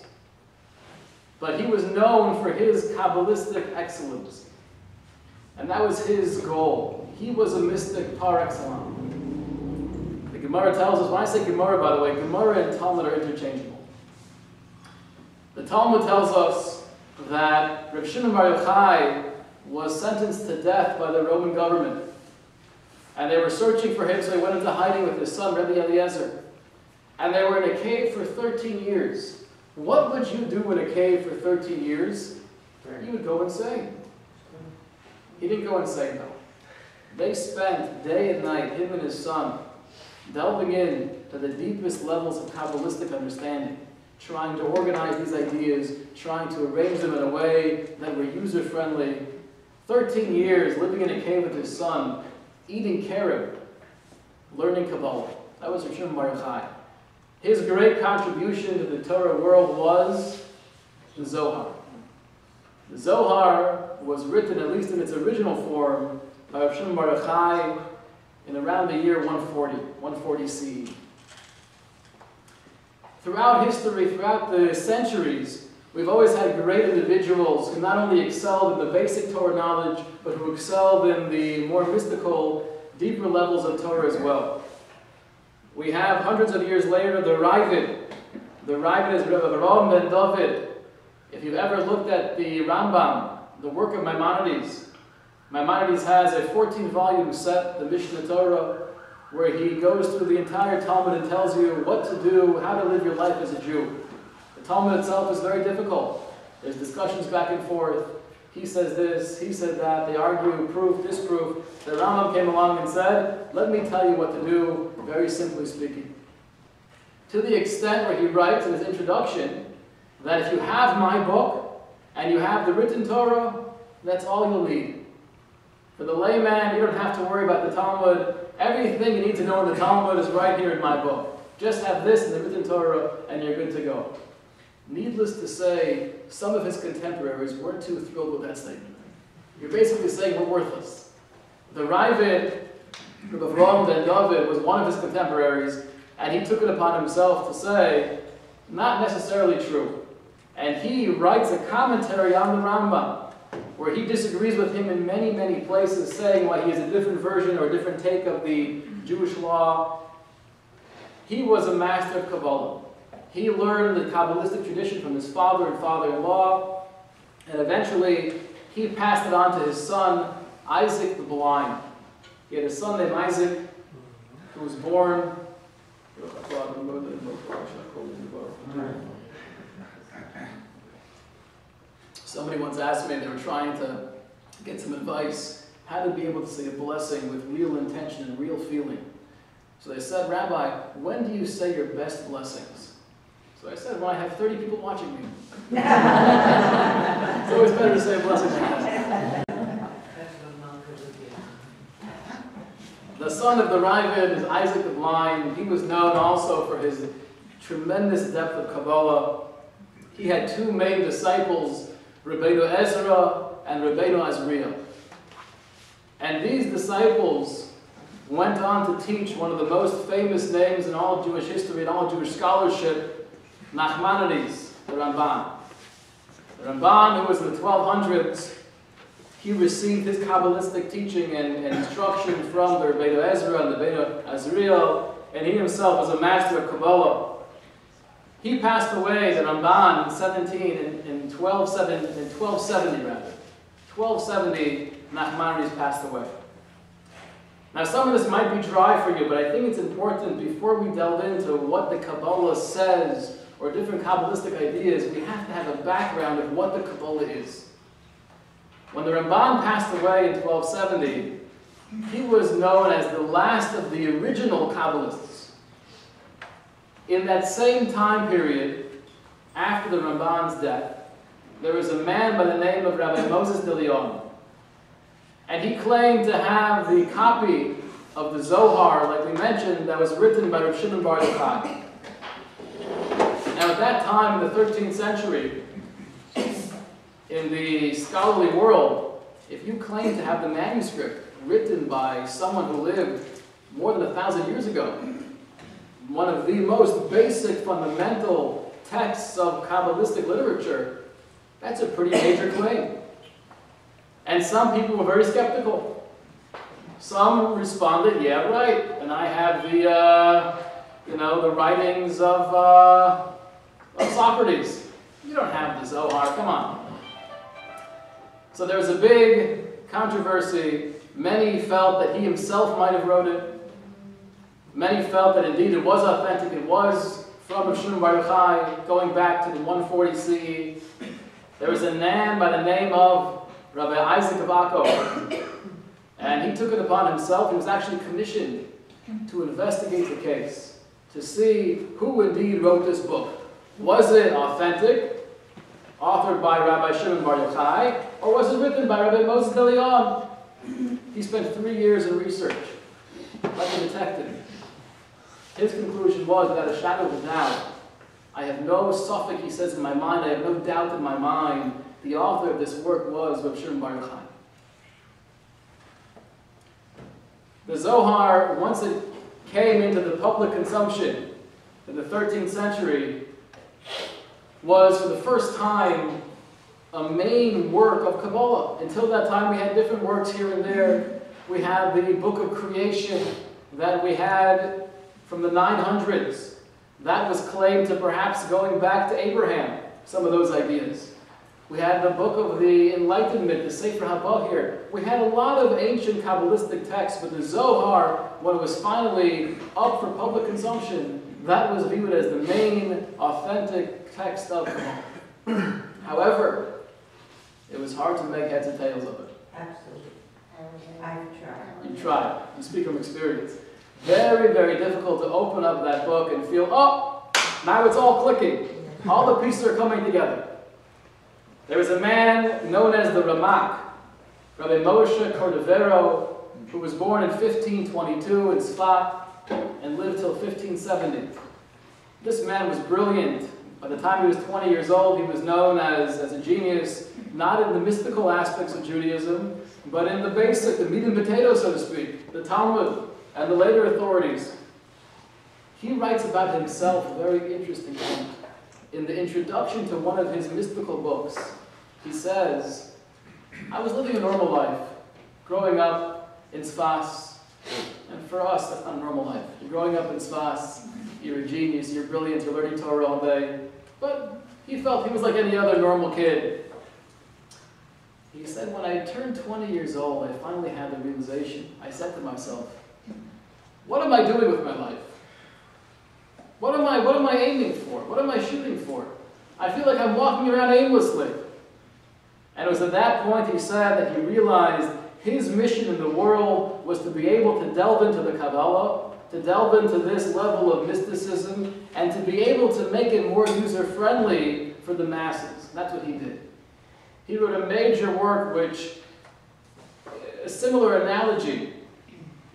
but he was known for his Kabbalistic excellence. And that was his goal. He was a mystic par excellence. The Gemara tells us, when I say Gemara, by the way, Gemara and Talmud are interchangeable. The Talmud tells us that Reb Shimon Bar Yochai was sentenced to death by the Roman government. And they were searching for him, so he went into hiding with his son, Rabbi Eliezer. And they were in a cave for 13 years. What would you do in a cave for 13 years? You would go insane. He didn't go insane, though. They spent day and night, him and his son, delving in to the deepest levels of Kabbalistic understanding, trying to organize these ideas, trying to arrange them in a way that were user-friendly. 13 years living in a cave with his son, eating carob, learning Kabbalah. That was Reb Shimon Bar Yochai. His great contribution to the Torah world was the Zohar. The Zohar was written, at least in its original form, by Rav Shimon Bar Yochai in around the year 140 CE. Throughout history, throughout the centuries, we've always had great individuals who not only excelled in the basic Torah knowledge, but who excelled in the more mystical, deeper levels of Torah as well. We have, hundreds of years later, the Ravid. The Ravid is Rabbi ben David. If you've ever looked at the Rambam, the work of Maimonides, Maimonides has a 14-volume set, the Mishnah Torah, where he goes through the entire Talmud and tells you what to do, how to live your life as a Jew. The Talmud itself is very difficult. There's discussions back and forth. He says this, he said that, they argue, proof, disproof. The Rambam came along and said, let me tell you what to do, very simply speaking. To the extent where he writes in his introduction that if you have my book and you have the written Torah, that's all you'll need. For the layman, you don't have to worry about the Talmud. Everything you need to know in the Talmud is right here in my book. Just have this in the written Torah and you're good to go. Needless to say, some of his contemporaries weren't too thrilled with that statement. You're basically saying we're worthless. The Ravid, Rabbi ben David, was one of his contemporaries, and he took it upon himself to say, not necessarily true. And he writes a commentary on the Rambam, where he disagrees with him in many, many places, saying why he has a different version or a different take of the Jewish law. He was a master of Kabbalah. He learned the Kabbalistic tradition from his father and father-in-law, and eventually he passed it on to his son, Isaac the blind. He had a son named Isaac, who was born. Somebody once asked me, they were trying to get some advice, how to be able to say a blessing with real intention and real feeling. So they said, Rabbi, when do you say your best blessings? So I said, when I have 30 people watching me. It's always better to say a blessing like that. The son of the Ravid is Isaac the blind. He was known also for his tremendous depth of Kabbalah. He had two main disciples, Rabbeinu Ezra and Rabbeinu Azriel. And these disciples went on to teach one of the most famous names in all Jewish history and all Jewish scholarship, Nachmanides, the Ramban. The Ramban, who was in the 1200s, he received his Kabbalistic teaching and instruction from the Rabbeinu Ezra and the Rabbeinu Azriel, and he himself was a master of Kabbalah. He passed away, the Ramban, in 1270 rather. 1270, Nachmanides passed away. Now some of this might be dry for you, but I think it's important before we delve into what the Kabbalah says or different Kabbalistic ideas, we have to have a background of what the Kabbalah is. When the Ramban passed away in 1270, he was known as the last of the original Kabbalists. In that same time period, after the Ramban's death, there was a man by the name of Rabbi Moses de Leon. And he claimed to have the copy of the Zohar, like we mentioned, that was written by Rav Shimon Bar Yochai. Now at that time, in the 13th century, in the scholarly world, if you claim to have the manuscript written by someone who lived more than 1,000 years ago, one of the most basic, fundamental texts of Kabbalistic literature, that's a pretty major claim. And some people were very skeptical. Some responded, yeah, right. And I have the writings of Socrates. You don't have the Zohar, come on. So there was a big controversy. Many felt that he himself might have wrote it. Many felt that indeed it was authentic. It was from Rav Shimon Bar Yochai, going back to the 140 CE. There was a man by the name of Rabbi Isaac of Akko, and he took it upon himself. He was actually commissioned to investigate the case, to see who indeed wrote this book. Was it authentic, authored by Rabbi Shimon Bar Yochai, or was it written by Rabbi Moses de Leon? He spent 3 years in research, like a detective. His conclusion was, without a shadow of a doubt, I have no suffix, he says, in my mind, I have no doubt in my mind, the author of this work was Reb Shimon Bar Yochai. The Zohar, once it came into the public consumption in the 13th century, was for the first time a main work of Kabbalah. Until that time we had different works here and there. We had the Book of Creation that we had from the 900s. That was claimed to perhaps going back to Abraham, some of those ideas. We had the Book of the Enlightenment, the Sefer Haba here. We had a lot of ancient Kabbalistic texts, but the Zohar, when it was finally up for public consumption, that was viewed as the main, authentic text of Kabbalah. However, it was hard to make heads and tails of it. Absolutely. I've tried. You tried. You speak from experience. Very, very difficult to open up that book and feel, oh, now it's all clicking. All the pieces are coming together. There was a man known as the Ramak, Rabbi Moshe Cordovero, who was born in 1522 in Sfat and lived till 1570. This man was brilliant. By the time he was 20 years old, he was known as a genius, not in the mystical aspects of Judaism, but in the basic, the meat and potatoes, so to speak, the Talmud, and the later authorities. He writes about himself a very interesting point. In the introduction to one of his mystical books, he says, I was living a normal life, growing up in Sfas, and for us, that's not a normal life. You're growing up in Sfas, you're a genius, you're brilliant, you're learning Torah all day, but he felt he was like any other normal kid. He said, when I turned 20 years old, I finally had the realization. I said to myself, what am I doing with my life? What am I aiming for? What am I shooting for? I feel like I'm walking around aimlessly. And it was at that point, he said, that he realized his mission in the world was to be able to delve into the Kabbalah, to delve into this level of mysticism, and to be able to make it more user-friendly for the masses. That's what he did. He wrote a major work which, a similar analogy,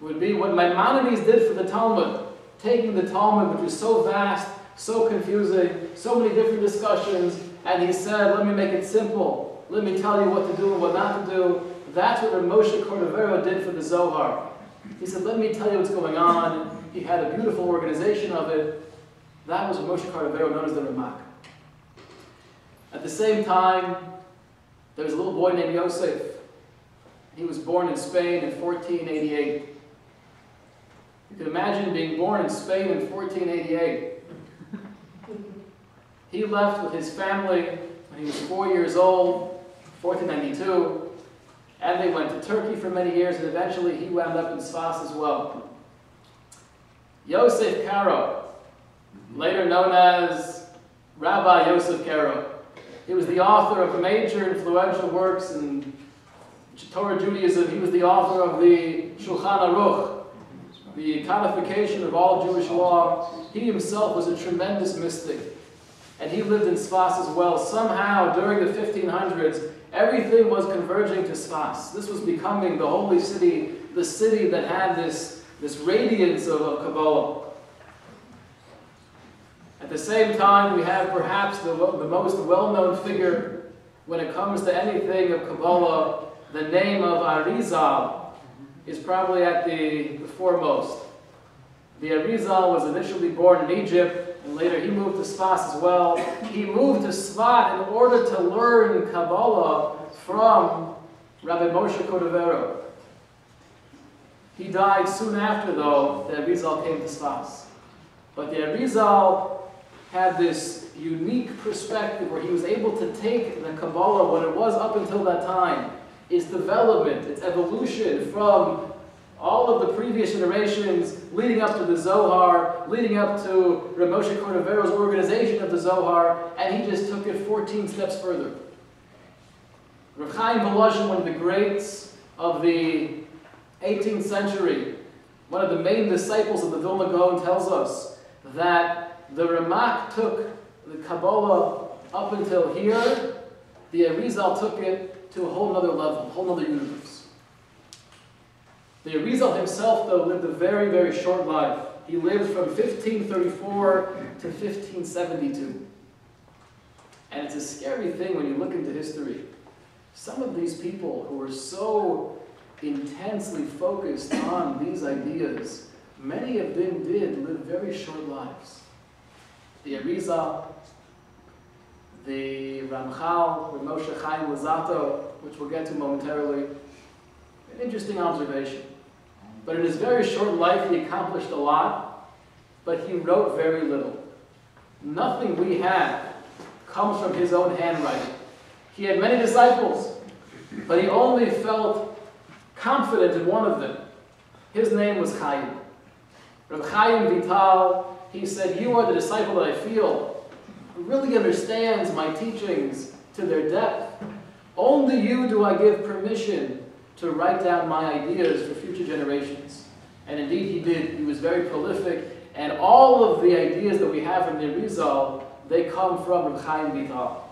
would be what Maimonides did for the Talmud. Taking the Talmud, which was so vast, so confusing, so many different discussions, and he said, let me make it simple. Let me tell you what to do and what not to do. That's what Moshe Cordovero did for the Zohar. He said, let me tell you what's going on. He had a beautiful organization of it. That was Moshe Cordovero, known as the Ramak. At the same time, there was a little boy named Yosef. He was born in Spain in 1488. You can imagine being born in Spain in 1488. He left with his family when he was 4 years old, 1492, and they went to Turkey for many years, and eventually he wound up in Sfas as well. Yosef Karo, later known as Rabbi Yosef Karo, he was the author of major influential works in Torah Judaism. He was the author of the Shulchan Aruch, the codification of all Jewish law. He himself was a tremendous mystic, and he lived in Sfas as well. Somehow, during the 1500s, everything was converging to Sfas. This was becoming the holy city, the city that had this radiance of Kabbalah. At the same time, we have perhaps the most well-known figure when it comes to anything of Kabbalah. The name of Arizal is probably at the foremost. The Arizal was initially born in Egypt, and later he moved to Sfas as well. He moved to Sfat in order to learn Kabbalah from Rabbi Moshe Cordovero. He died soon after, though, the Arizal came to Sfas. But the Arizal had this unique perspective where he was able to take the Kabbalah, what it was up until that time, its development, its evolution from all of the previous generations leading up to the Zohar, leading up to Rabbi Moshe Cordovero's organization of the Zohar, and he just took it 14 steps further. Rav Chaim Volozhin, one of the greats of the 18th century, one of the main disciples of the Vilna Gaon, tells us that the Ramak took the Kabbalah up until here, the Arizal took it to a whole other level, a whole other universe. The Arizal himself, though, lived a very, very short life. He lived from 1534 to 1572. And it's a scary thing when you look into history. Some of these people who were so intensely focused on these ideas, many of them did live very short lives. The Arizal, the Ramchal, the Moshe Chaim Luzzatto, which we'll get to momentarily. An interesting observation. But in his very short life, he accomplished a lot, but he wrote very little. Nothing we have comes from his own handwriting. He had many disciples, but he only felt confident in one of them. His name was Chaim. Rabbi Chaim Vital, he said, "You are the disciple that I feel, who really understands my teachings to their depth. Only you do I give permission to write down my ideas for future generations." And indeed he did. He was very prolific, and all of the ideas that we have in the Arizal, they come from Rabbi Chaim Vital.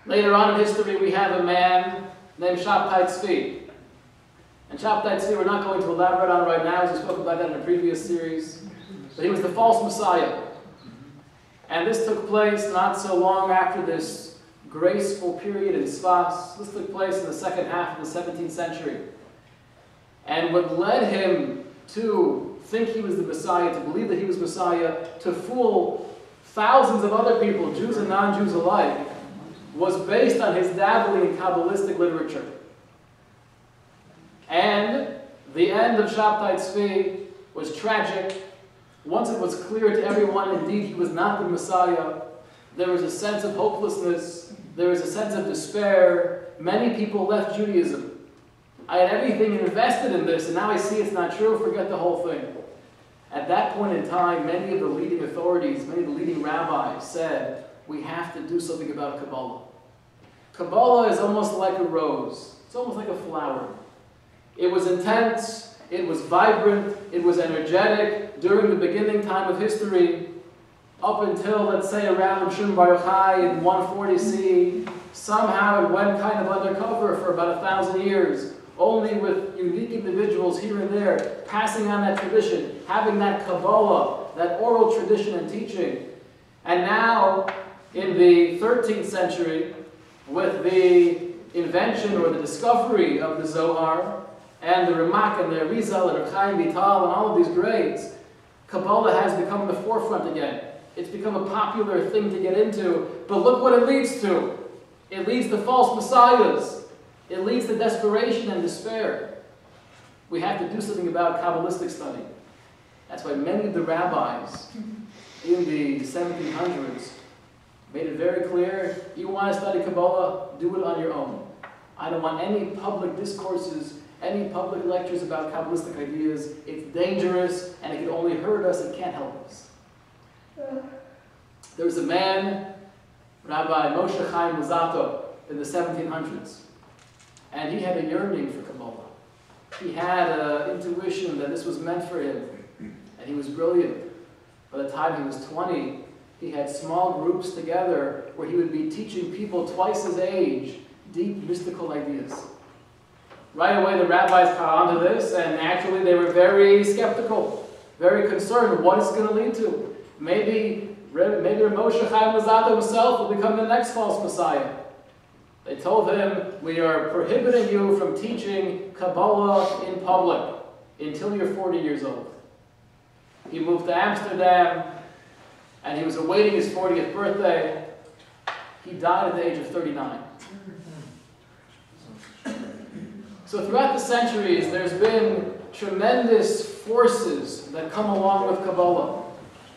Later on in history, we have a man named Shabtai Tzvi. And Shabtai Tzvi, we're not going to elaborate on right now, as we spoke about that in a previous series. But he was the false Messiah. And this took place not so long after this graceful period in Sfas. This took place in the second half of the 17th century. And what led him to think he was the Messiah, to believe that he was Messiah, to fool thousands of other people, Jews and non-Jews alike, was based on his dabbling in Kabbalistic literature. And the end of Shabtai Tzvi was tragic. Once it was clear to everyone, indeed, he was not the Messiah, there was a sense of hopelessness, there was a sense of despair. Many people left Judaism. I had everything invested in this, and now I see it's not true, forget the whole thing. At that point in time, many of the leading authorities, many of the leading rabbis said, we have to do something about Kabbalah. Kabbalah is almost like a rose. It's almost like a flower. It was intense, it was vibrant, it was energetic during the beginning time of history, up until, let's say, around Shum Bar Yochai in 140 CE. Somehow it went kind of undercover for about 1,000 years, only with unique individuals here and there passing on that tradition, having that Kabbalah, that oral tradition and teaching. And now, in the 13th century, with the invention or the discovery of the Zohar, and the Ramak and the Arizal and Rabbi Chaim Vital and all of these greats, Kabbalah has become the forefront again. It's become a popular thing to get into, but look what it leads to. It leads to false messiahs. It leads to desperation and despair. We have to do something about Kabbalistic study. That's why many of the rabbis in the 1700s made it very clear, you want to study Kabbalah, do it on your own. I don't want any public discourses, any public lectures about Kabbalistic ideas. It's dangerous, and it can only hurt us, it can't help us. There was a man, Rabbi Moshe Chaim Luzzatto, in the 1700s, and he had a yearning for Kabbalah. He had an intuition that this was meant for him, and he was brilliant. By the time he was 20, he had small groups together where he would be teaching people twice his age deep mystical ideas. Right away the rabbis caught on to this, and actually they were very skeptical, very concerned. What is it going to lead to? Maybe Moshe Chaim Luzzatto himself will become the next false Messiah. They told him, we are prohibiting you from teaching Kabbalah in public until you're 40 years old. He moved to Amsterdam, and he was awaiting his 40th birthday. He died at the age of 39. So throughout the centuries, there's been tremendous forces that come along with Kabbalah.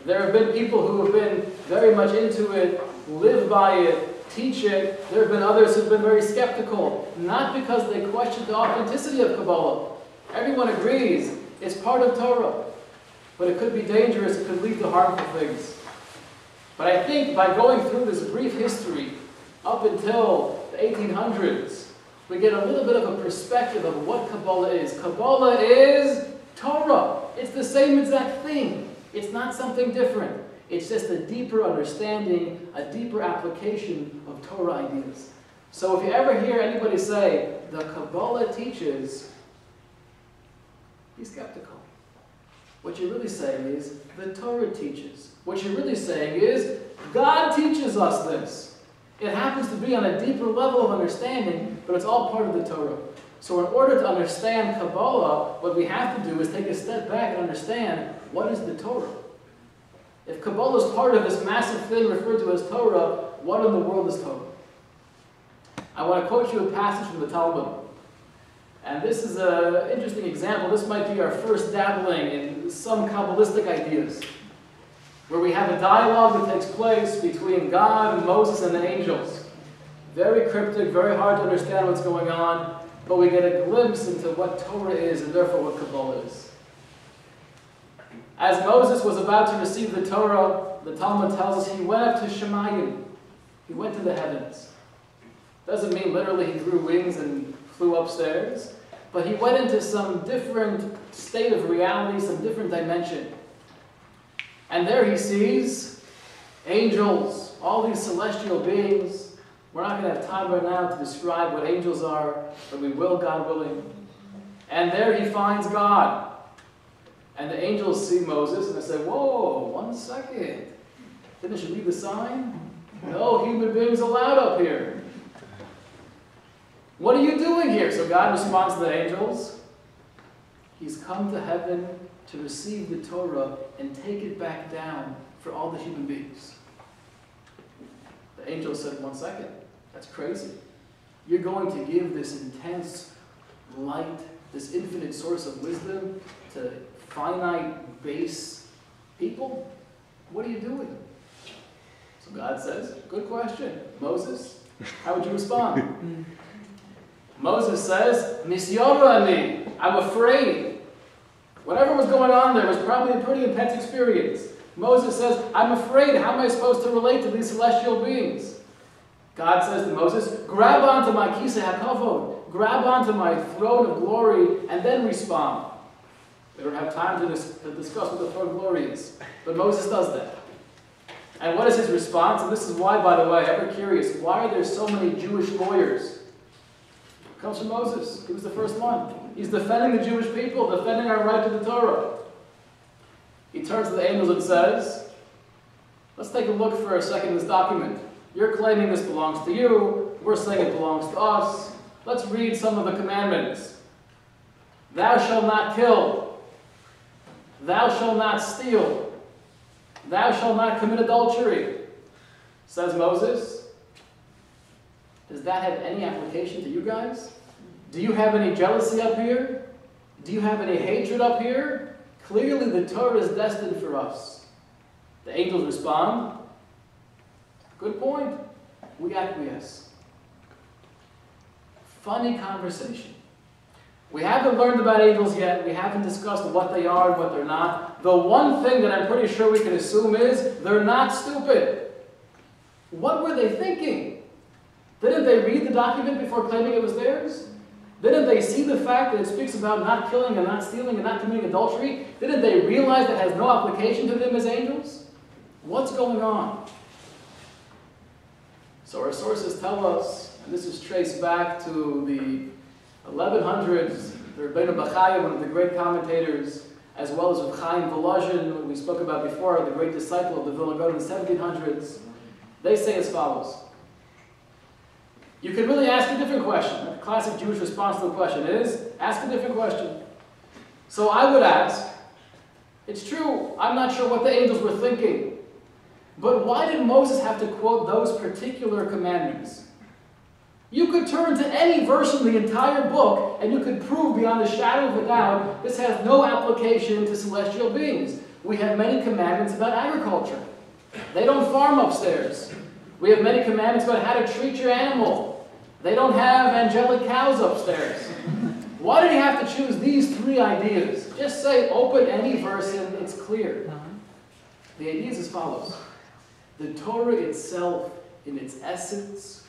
There have been people who have been very much into it, live by it, teach it. There have been others who have been very skeptical, not because they questioned the authenticity of Kabbalah. Everyone agrees it's part of Torah, but it could be dangerous, it could lead to harmful things. But I think by going through this brief history up until the 1800s, we get a little bit of a perspective of what Kabbalah is. Kabbalah is Torah. It's the same exact thing. It's not something different. It's just a deeper understanding, a deeper application of Torah ideas. So if you ever hear anybody say, the Kabbalah teaches, Be skeptical. What you're really saying is, the Torah teaches. What you're really saying is, God teaches us this. It happens to be on a deeper level of understanding, but it's all part of the Torah. So in order to understand Kabbalah, what we have to do is take a step back and understand, what is the Torah? If Kabbalah is part of this massive thing referred to as Torah, what in the world is Torah? I want to quote you a passage from the Talmud. And this is an interesting example. This might be our first dabbling in some Kabbalistic ideas, where we have a dialogue that takes place between God and Moses and the angels. Very cryptic, very hard to understand what's going on, but we get a glimpse into what Torah is and therefore what Kabbalah is. As Moses was about to receive the Torah, the Talmud tells us he went up to Shemayim. He went to the heavens. Doesn't mean literally he grew wings and flew upstairs, but he went into some different state of reality, some different dimension. And there he sees angels, all these celestial beings. We're not going to have time right now to describe what angels are, but we will, God willing. And there he finds God. And the angels see Moses and they say, whoa, 1 second. Didn't you read the sign? No human beings allowed up here. What are you doing here? So God responds to the angels. He's come to heaven to receive the Torah and take it back down for all the human beings. The angel said, 1 second, that's crazy. You're going to give this intense light, this infinite source of wisdom to finite, base people? What are you doing? So God says, good question. Moses, how would you respond? Moses says, Nisyora ani, I'm afraid. Whatever was going on there was probably a pretty intense experience. Moses says, I'm afraid. How am I supposed to relate to these celestial beings? God says to Moses, grab onto my kisei hakavod, grab onto my throne of glory, and then respond. We don't have time to discuss what the throne of glory is, but Moses does that. And what is his response? And this is why, by the way, ever curious, why are there so many Jewish lawyers? It comes from Moses. He was the first one. He's defending the Jewish people, defending our right to the Torah. He turns to the angels and says, let's take a look for a second at this document. You're claiming this belongs to you. We're saying it belongs to us. Let's read some of the commandments. Thou shalt not kill. Thou shalt not steal. Thou shalt not commit adultery. Says Moses. Does that have any application to you guys? Do you have any jealousy up here? Do you have any hatred up here? Clearly the Torah is destined for us. The angels respond, good point. We acquiesce. Funny conversation. We haven't learned about angels yet. We haven't discussed what they are and what they're not. The one thing that I'm pretty sure we can assume is they're not stupid. What were they thinking? Didn't they read the document before claiming it was theirs? Didn't they see the fact that it speaks about not killing and not stealing and not committing adultery? Didn't they realize that has no application to them as angels? What's going on? So our sources tell us, and this is traced back to the 1100s, the Rabbi Bachaya, one of the great commentators, as well as Reb Chaim Volozhin, who we spoke about before, the great disciple of the Vilna Gaon in the 1700s. They say as follows. You could really ask a different question. The classic Jewish response to the question is, ask a different question. So I would ask, it's true, I'm not sure what the angels were thinking, but why did Moses have to quote those particular commandments? You could turn to any verse in the entire book, and you could prove beyond a shadow of a doubt this has no application to celestial beings. We have many commandments about agriculture. They don't farm upstairs. We have many commandments about how to treat your animal. They don't have angelic cows upstairs. Why did he have to choose these three ideas? Just say, open any verse and it's clear. The idea is as follows. The Torah itself, in its essence,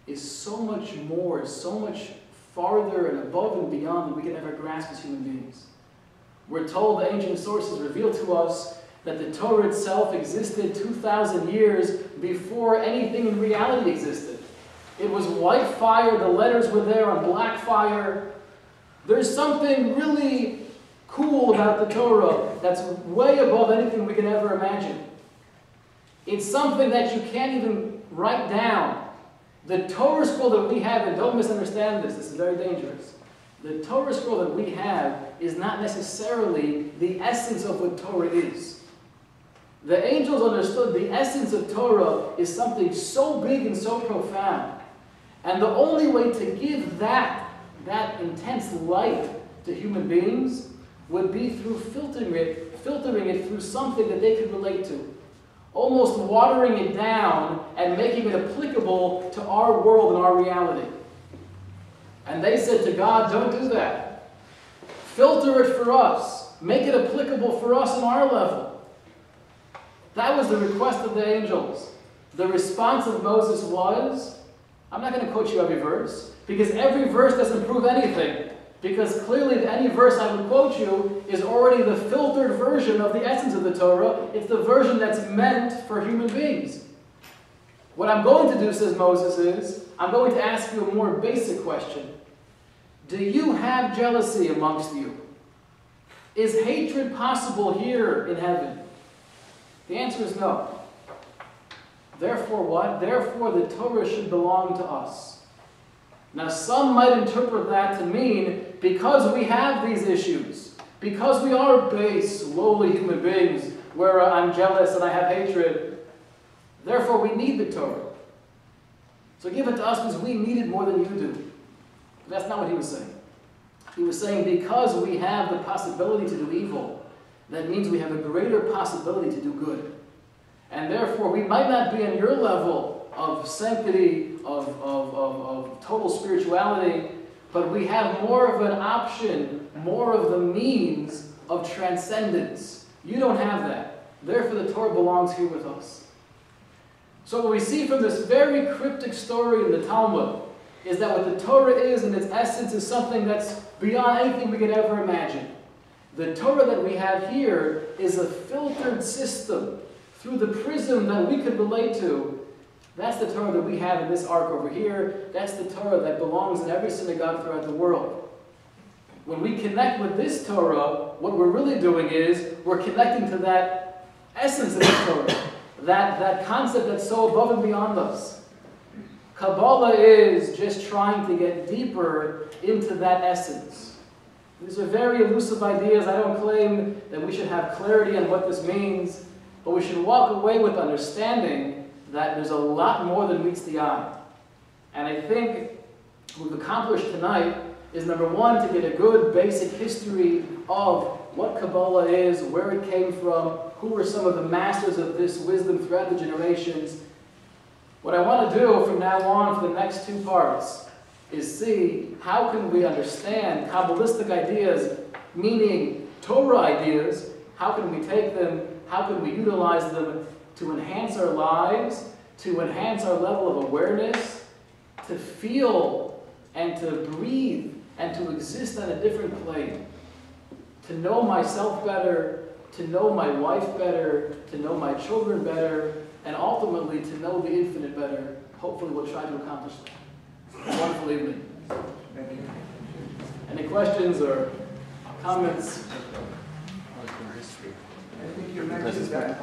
is so much more, so much farther and above and beyond than we can ever grasp as human beings. We're told, the ancient sources reveal to us, that the Torah itself existed 2,000 years before anything in reality existed. It was white fire, the letters were there on black fire. There's something really cool about the Torah that's way above anything we can ever imagine. It's something that you can't even write down. The Torah scroll that we have, and don't misunderstand this, this is very dangerous. The Torah scroll that we have is not necessarily the essence of what Torah is. The angels understood the essence of Torah is something so big and so profound. And the only way to give that intense light to human beings would be through filtering it through something that they could relate to. Almost watering it down and making it applicable to our world and our reality. And they said to God, don't do that. Filter it for us. Make it applicable for us on our level. That was the request of the angels. The response of Moses was, I'm not going to quote you every verse, because every verse doesn't prove anything. Because clearly any verse I would quote you is already the filtered version of the essence of the Torah. It's the version that's meant for human beings. What I'm going to do, says Moses, is I'm going to ask you a more basic question. Do you have jealousy amongst you? Is hatred possible here in heaven? The answer is no. Therefore what? Therefore the Torah should belong to us. Now some might interpret that to mean because we have these issues, because we are base, lowly human beings, where I'm jealous and I have hatred, therefore we need the Torah. So give it to us because we need it more than you do. That's not what he was saying. He was saying because we have the possibility to do evil, that means we have a greater possibility to do good. And therefore we might not be on your level of sanctity, of total spirituality, but we have more of an option, more of the means of transcendence. You don't have that. Therefore the Torah belongs here with us. So what we see from this very cryptic story in the Talmud is that what the Torah is in its essence is something that's beyond anything we could ever imagine. The Torah that we have here is a filtered system through the prism that we could relate to. That's the Torah that we have in this ark over here. That's the Torah that belongs in every synagogue throughout the world. When we connect with this Torah, what we're really doing is we're connecting to that essence of the Torah, that concept that's so above and beyond us. Kabbalah is just trying to get deeper into that essence. These are very elusive ideas. I don't claim that we should have clarity on what this means, but we should walk away with understanding that there's a lot more than meets the eye. And I think what we've accomplished tonight is, number one, to get a good basic history of what Kabbalah is, where it came from, who were some of the masters of this wisdom throughout the generations. What I want to do from now on for the next two parts is see how can we understand Kabbalistic ideas, meaning Torah ideas, how can we take them, how can we utilize them to enhance our lives, to enhance our level of awareness, to feel and to breathe and to exist on a different plane, to know myself better, to know my wife better, to know my children better, and ultimately to know the infinite better. Hopefully we'll try to accomplish that. Wonderful evening. Thank you. Any questions or comments? I think you mentioned that.